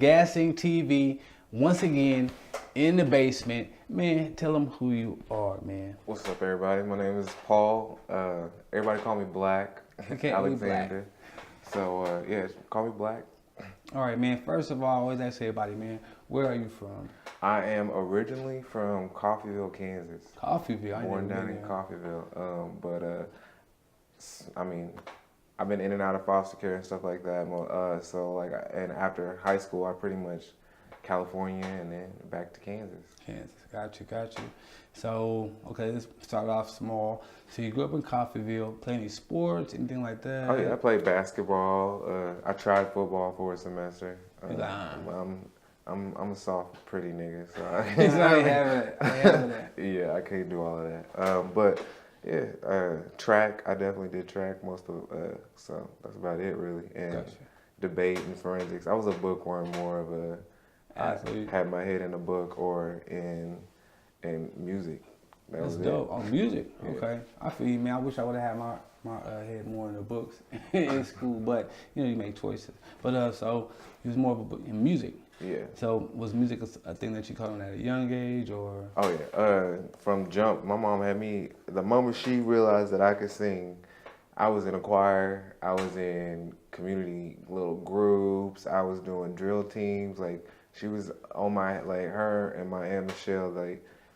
Gassinc TV once again in the basement. Man, tell them who you are, man. What's up, everybody? My name is Paul. Everybody call me Black. Okay, Alexander. So, yeah, call me Black. All right, man. First of all, I always ask everybody, man, where are you from? I am originally from Coffeyville, Kansas. Coffeyville. I Born down in Coffeyville. I mean, I've been in and out of foster care and stuff like that. And after high school, I pretty much California and then back to Kansas. Got you. So, okay, let's start off small. So you grew up in Coffeyville, playing any sports, anything like that? Oh yeah, I played basketball. I tried football for a semester. I'm a soft, pretty nigga, so I ain't having that. Yeah, I can't do all of that. But yeah, track. I definitely did track most of. So that's about it, really. And debate and forensics. I was a bookworm, more of a. Athlete. I had my head in a book or in music. That's dope. Oh, music. Yeah. Okay, I feel you, man. I wish I would have had my head more in the books in school, but you know, you make choices. But so it was more of a book in music. Yeah. So was music a thing that you caught on at a young age, or? Oh yeah. From jump, my mom had me. The moment she realized that I could sing, I was in a choir. I was in community little groups. I was doing drill teams. Like she was on my her and my Aunt Michelle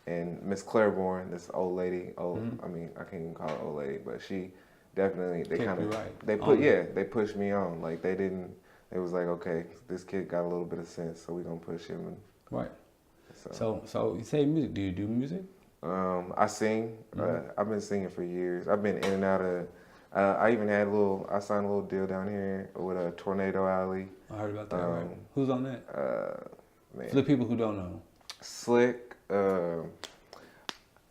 and Miss Claiborne, this old lady. I mean, I can't even call her old lady, but she definitely they pushed me on. Like they didn't. It was like, okay, this kid got a little bit of sense, so we're gonna push him. Right. So you say music. Do you do music? I sing. I've been singing for years. I've been in and out of. I even had I signed a little deal down here with a Tornado Alley. I heard about that. Right. Who's on that? Man. For the people who don't know. Slick.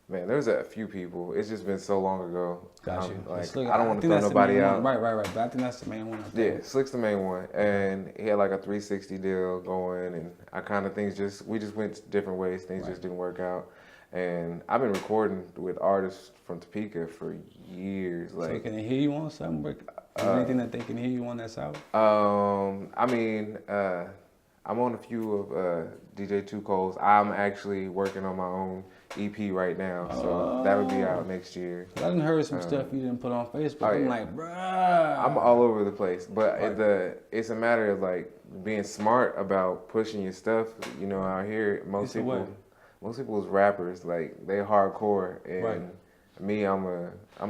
Man, there's a few people. It's just been so long ago. Gotcha. I don't want to throw nobody out. Right. But I think that's the main one. Yeah, Slick's the main one, and he had like a 360 deal going, and we just went different ways. Things just didn't work out, and I've been recording with artists from Topeka for years. So can they hear you on something? Anything that they can hear you on that's out? I mean, I'm on a few of DJ Two Cole's. I'm actually working on my own EP right now, so that'll be out next year. I done heard some stuff you didn't put on Facebook. I'm like, bruh. I'm all over the place, but it's a matter of like being smart about pushing your stuff. You know, out here, most people's rappers, like they hardcore, and me, I'm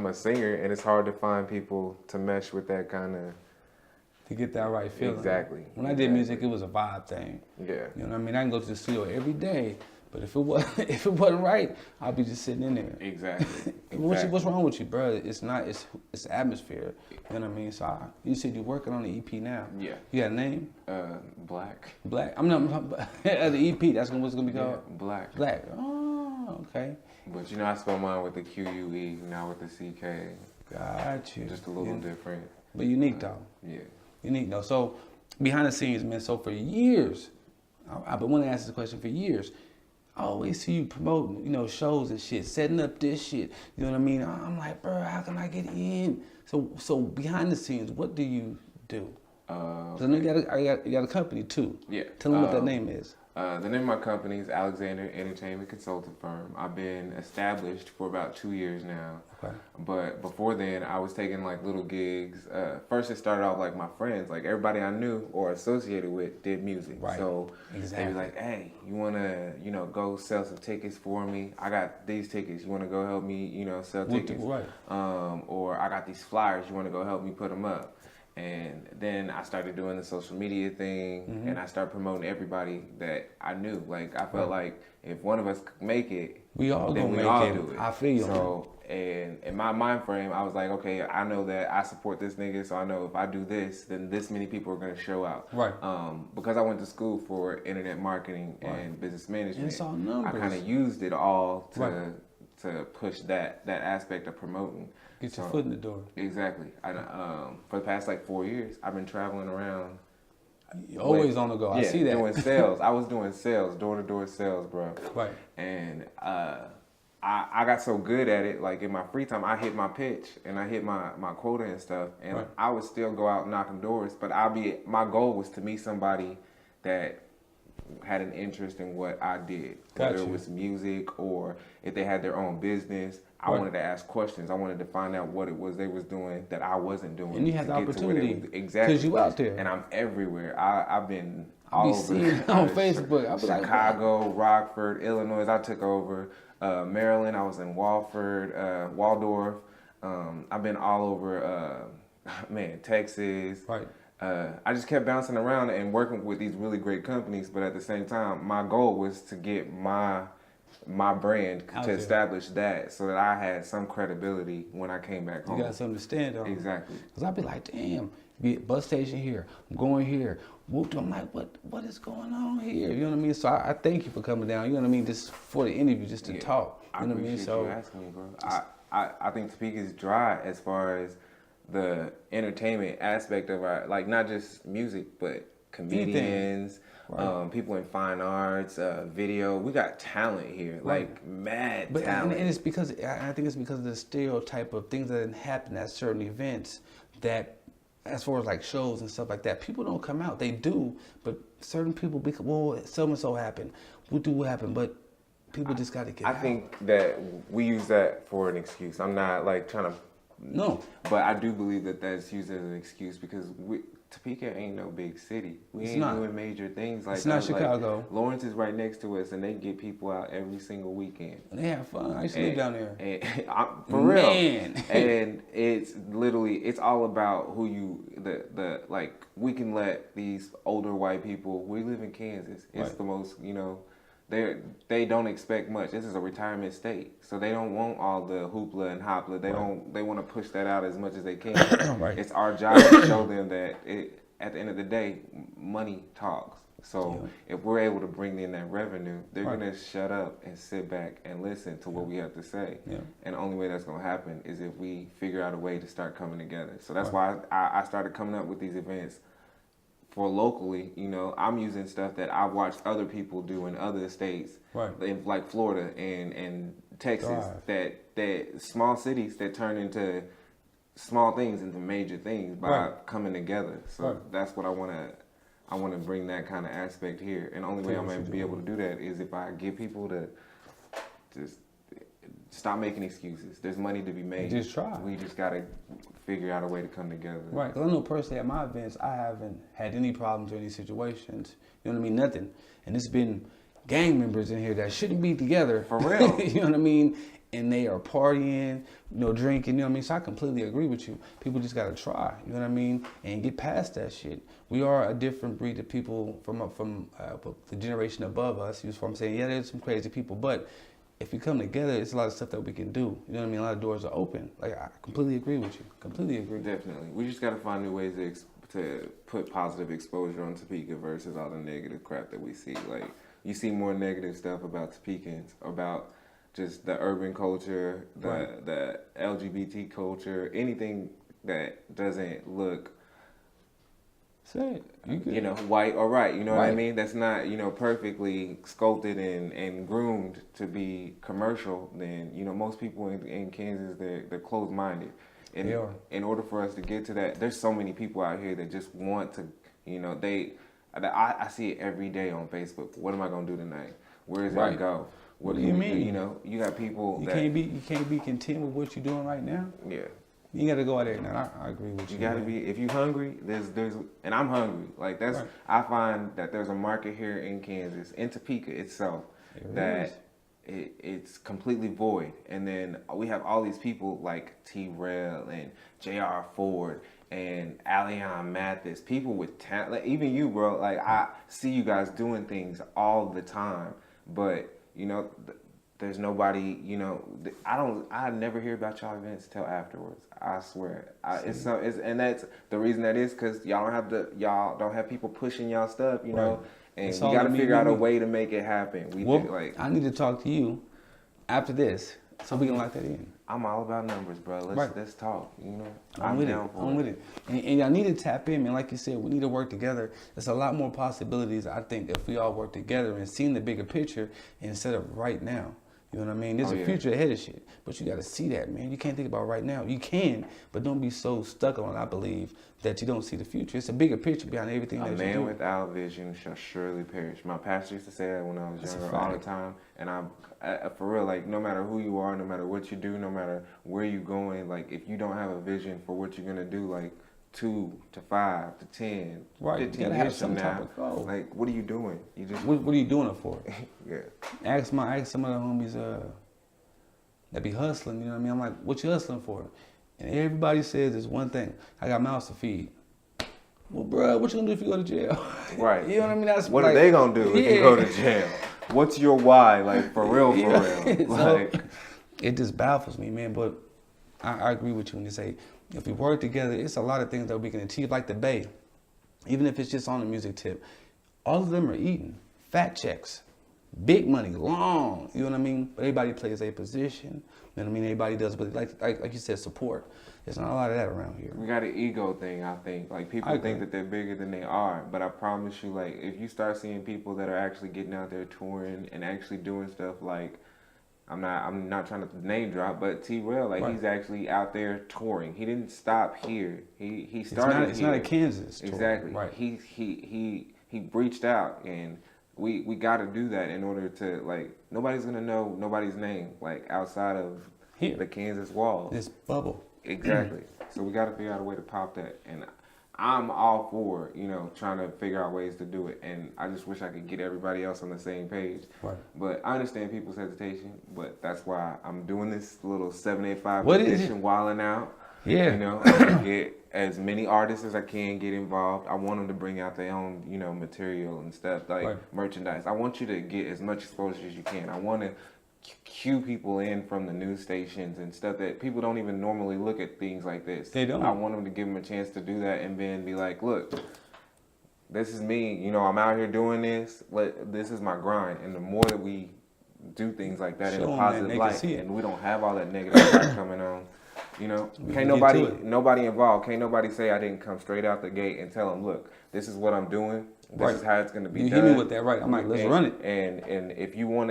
a singer, and it's hard to find people to mesh with that kind of. To get that right feeling. Exactly. When I did music, it was a vibe thing. Yeah. You know what I mean? I can go to the studio every day, but if it wasn't right, I'll be just sitting in there. Exactly. What's wrong with you, bro? It's not. It's atmosphere. You know what I mean? So you said you're working on the EP now. Yeah. You got a name? Black. Black. I'm not the EP. That's what's gonna be called. Yeah, Black. Black. Oh, okay. But you know, I spell mine with the QUE, not with the CK. Got you. Just a little different. But unique though. Yeah. Unique though. So behind the scenes, man. So for years, I've been wanting to ask this question for years. I always see you promoting, you know, shows and shit, setting up this shit. You know what I mean? I'm like, bro, how can I get in? So behind the scenes, what do you do? Because I know you got a company too. Yeah. Tell them what that name is. The name of my company is Alexander Entertainment Consulting Firm. I've been established for about 2 years now. Okay. But before then, I was taking like little gigs. First, it started off like my friends, like everybody I knew or associated with did music. Right. So they were like, hey, you want to, go sell some tickets for me? I got these tickets. You want to go help me, sell tickets? Right. Or I got these flyers. You want to go help me put them up? And then I started doing the social media thing, and I started promoting everybody that I knew. Like I felt like if one of us could make it, we all then gonna we make all it. do it. I feel you. So, and in my mind frame, I was like, okay, I know that I support this nigga, so I know if I do this, then this many people are gonna show out. Right. Because I went to school for internet marketing and business management, it's all numbers. I kind of used it all to push that aspect of promoting. Get your foot in the door. Exactly. For the past like 4 years, I've been traveling around. You're always on the go. I see that. Doing sales. I was doing sales, door-to-door sales, bro. Right. And I got so good at it, like in my free time, I hit my pitch and I hit my quota and stuff. And I would still go out knocking doors, but my goal was to meet somebody that had an interest in what I did, Got whether you. it was music or if they had their own business. I Right. wanted to ask questions. I wanted to find out what it was they was doing that I wasn't doing. And you had to the get to where they opportunity, was- exactly, 'cause you out there. and I'm everywhere. I've been I all be over seeing on Facebook. I be like, Chicago, Rockford, Illinois. I took over Maryland. I was in Walford, Waldorf. I've been all over, Texas. Right. I just kept bouncing around and working with these really great companies, but at the same time, my goal was to get my brand Out to there. establish that, so that I had some credibility when I came back home. You got something to stand on. Exactly. Because I'd be like, damn, be at bus station here, I'm going here. Whoop, I'm like, what is going on here? You know what I mean? So I thank you for coming down. You know what I mean? Just for the interview, just to talk. You I know what I mean? appreciate So you asking me, bro. I think Topeka's dry as far as the entertainment aspect of our, like, not just music, but comedians, Right. people in fine arts, video. We got talent here, Right. like mad But talent. and it's because I think it's because of the stereotype of things that happen at certain events that, as far as like shows and stuff like that, people don't come out. They do, but certain people, well, so and so happened. What do what happened? But people just got to get I out. think that we use that for an excuse. I'm not like trying to, No. but I do believe that that's used as an excuse because Topeka ain't no big city. We It's ain't not. doing major things like It's not that. Like, Chicago. Lawrence is right next to us, and they get people out every single weekend. And they have fun. I used to live down there. And for real. Man. And it's literally, it's all about who you, like, we can let these older white people, we live in Kansas. It's Right. the most, they don't expect much. This is a retirement state. So they don't want all the hoopla and hopla. They want to push that out as much as they can. Right. It's our job to show them that at the end of the day, money talks. So if we're able to bring in that revenue, they're Right. going to shut up and sit back and listen to what we have to say. Yeah. And the only way that's going to happen is if we figure out a way to start coming together. So that's why I started coming up with these events for locally. I'm using stuff that I watched other people do in other states, Right. in, like Florida and Texas, Thrive. that small cities that turn into small things into major things by coming together. So Right. that's what I want to bring that kind of aspect here. And the only way I'm going to be able to do that is if I get people to just stop making excuses. There's money to be made. Just try. We just got to figure out a way to come together. Right, because I know personally at my events, I haven't had any problems or any situations. You know what I mean? Nothing. And it's been gang members in here that shouldn't be together. For real. You know what I mean? And they are partying, drinking, you know what I mean? So I completely agree with you. People just got to try, you know what I mean? And get past that shit. We are a different breed of people from the generation above us. You know what I'm saying? Yeah, there's some crazy people, but if we come together, it's a lot of stuff that we can do. You know what I mean? A lot of doors are open. Like, I completely agree with you. Completely agree. Definitely. We just got to find new ways to put positive exposure on Topeka versus all the negative crap that we see. Like, you see more negative stuff about Topekans, about just the urban culture, the LGBT culture, anything that doesn't look, Say it. white or right. You know what I Right. mean? That's not, perfectly sculpted and groomed to be commercial. Then, most people in Kansas, they're closed-minded. And They are. in order for us to get to that, there's so many people out here that just want to, I see it every day on Facebook. What am I going to do tonight? Where is it going to go? What do you mean? You got people You that can't be content with what you're doing right now. yeah. You got to go out there. Now, I agree with you. You gotta man. be, if you hungry, there's, and I'm hungry. Like that's, Right. I find that there's a market here in Kansas, in Topeka itself, There it's completely void. And then we have all these people like T-Rail and J.R. Ford and Allian Mathis, people with talent, like even you, bro. Like I see you guys doing things all the time, but there's nobody, I never hear about y'all events till afterwards. I swear. And that's the reason that is because y'all don't have people pushing y'all stuff, Right. and It's we all got to me, figure me, out a me. way to make it happen. I need to talk to you after this so we can lock that in. I'm all about numbers, bro. Let's talk, I'm with it. down for I'm with it. And y'all need to tap in, man. Like you said, we need to work together. There's a lot more possibilities, I think, if we all work together and seeing the bigger picture instead of right now. You know what I mean? There's a future ahead of shit. But you got to see that, man. You can't think about right now. You can, but don't be so stuck on it, I believe, that you don't see the future. It's a bigger picture behind everything that you do. A man without vision shall surely perish. My pastor used to say that when I was younger all the time. And for real, like, no matter who you are, no matter what you do, no matter where you're going, like, if you don't have a vision for what you're going to do, like, 2 to 5 to 10, 15 years from now, like, what are you doing? You just what are you doing it for? Yeah. Ask some of the homies that be hustling, you know what I mean? I'm like, what you hustling for? And everybody says it's one thing. I got mouths to feed. Well, bro, what you gonna do if you go to jail? Right. You know what I mean? That's what are they gonna do if you go to jail? What's your why? Like, for real, for real. Like, so, it just baffles me, man. But I agree with you when you say, if we work together, it's a lot of things that we can achieve, like the Bay. Even if it's just on the music tip, all of them are eating fat checks, big money, long. You know what I mean? But everybody plays a position. You know what I mean? Everybody does, but like you said, support. There's not a lot of that around here. We got an ego thing, I think. Like, people think that they're bigger than they are. But I promise you, like, if you start seeing people that are actually getting out there touring and actually doing stuff like, I'm not trying to name drop, but T-Rail, like, he's actually out there touring. He didn't stop here. He started It's not a Kansas tour. Exactly. Right. He reached out, and we got to do that in order to, like, nobody's gonna know nobody's name, like, outside of here, the Kansas walls. This bubble. Exactly. So we got to figure out a way to pop that, and I'm all for, trying to figure out ways to do it, and I just wish I could get everybody else on the same page. Right. But I understand people's hesitation, but that's why I'm doing this little 785 edition Wildin' Out. Yeah. Get as many artists as I can get involved. I want them to bring out their own, material and stuff, like merchandise. I want you to get as much exposure as you can. I want to cue people in from the news stations and stuff that people don't even normally look at things like this. They don't. I want them to give them a chance to do that and then be like, look, this is me. I'm out here doing this. This is my grind. And the more that we do things like that in a positive light, and we don't have all that negative light coming on, can't nobody involved. Can't nobody say I didn't come straight out the gate and tell them, look, this is what I'm doing. This is how it's going to be done. You hit me with that, right? I'm like, let's run it. And if you want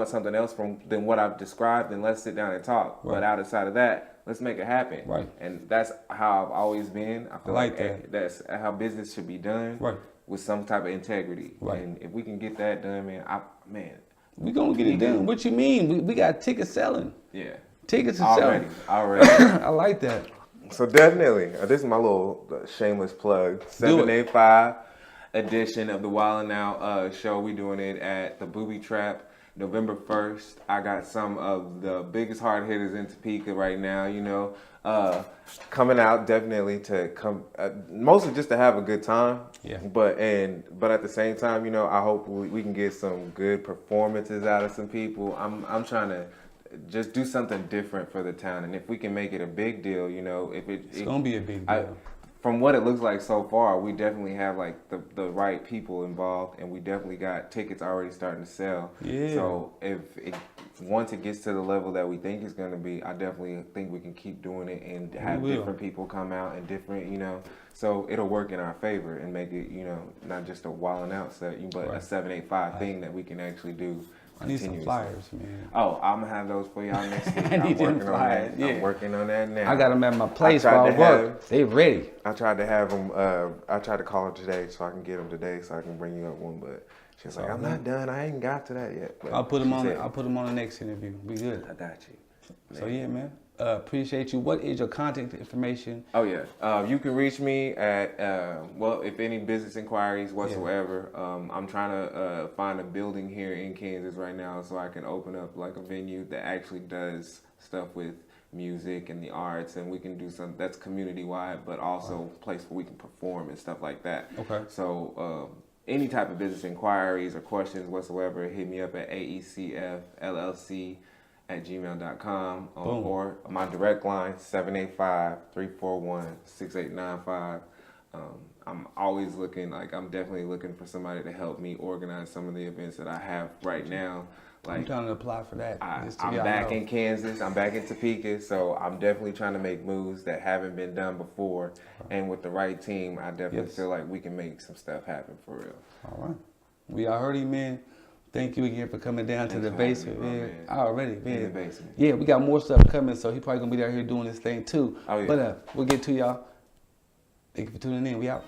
something else than what I've described, then let's sit down and talk. Right. But outside of that, let's make it happen. Right. And that's how I've always been. I feel like that. That's how business should be done. Right. With some type of integrity. Right. And if we can get that done, man, we gonna get it done. What you mean? We got tickets selling. Yeah. Tickets are selling. Already. I like that. So definitely, this is my little shameless plug. 785 edition of the Wildin' Out show. We doing it at the Booby Trap, November 1st. I got some of the biggest hard hitters in Topeka right now. Coming out definitely to come, mostly just to have a good time. Yeah. But at the same time, I hope we can get some good performances out of some people. I'm trying to just do something different for the town, and if we can make it a big deal, it's gonna be a big deal. From what it looks like so far, we definitely have like the right people involved, and we definitely got tickets already starting to sell. Yeah. So once it gets to the level that we think it's gonna be, I definitely think we can keep doing it and have different people come out and different, so it'll work in our favor and make it, not just a Wildin' Out set, but a 785 thing that we can actually do. I need some flyers, man. Oh, I'm gonna have those for y'all next week. I need them flyers. I'm working on that now. I got them at my place while I work. They ready. I tried to have them. I tried to call her today so I can get them today so I can bring you up one. But she's like, I'm not done. I ain't got to that yet. But I'll put them on. I'll put them on the next interview. We good. I got you. Man. So yeah, man. Appreciate you. What is your contact information? Oh yeah, you can reach me at if any business inquiries whatsoever. I'm trying to find a building here in Kansas right now so I can open up like a venue that actually does stuff with music and the arts, and we can do something that's community wide, but also a place where we can perform and stuff like that. Okay. So any type of business inquiries or questions whatsoever, hit me up at aecfllc@gmail.com or my direct line 785-341-6895. I'm always looking, I'm definitely looking for somebody to help me organize some of the events that I have right now. I'm trying to apply for that. I'm back in Kansas. I'm back in Topeka, so I'm definitely trying to make moves that haven't been done before. And with the right team, I definitely feel like we can make some stuff happen for real. All right. We all heard him, man. Thank you again for coming down to the Thanks for having basement, me, bro, man. man. Already, man. In the basement. Yeah, we got more stuff coming, so he probably gonna be out here doing this thing too. Oh, yeah. But we'll get to y'all. Thank you for tuning in. We out.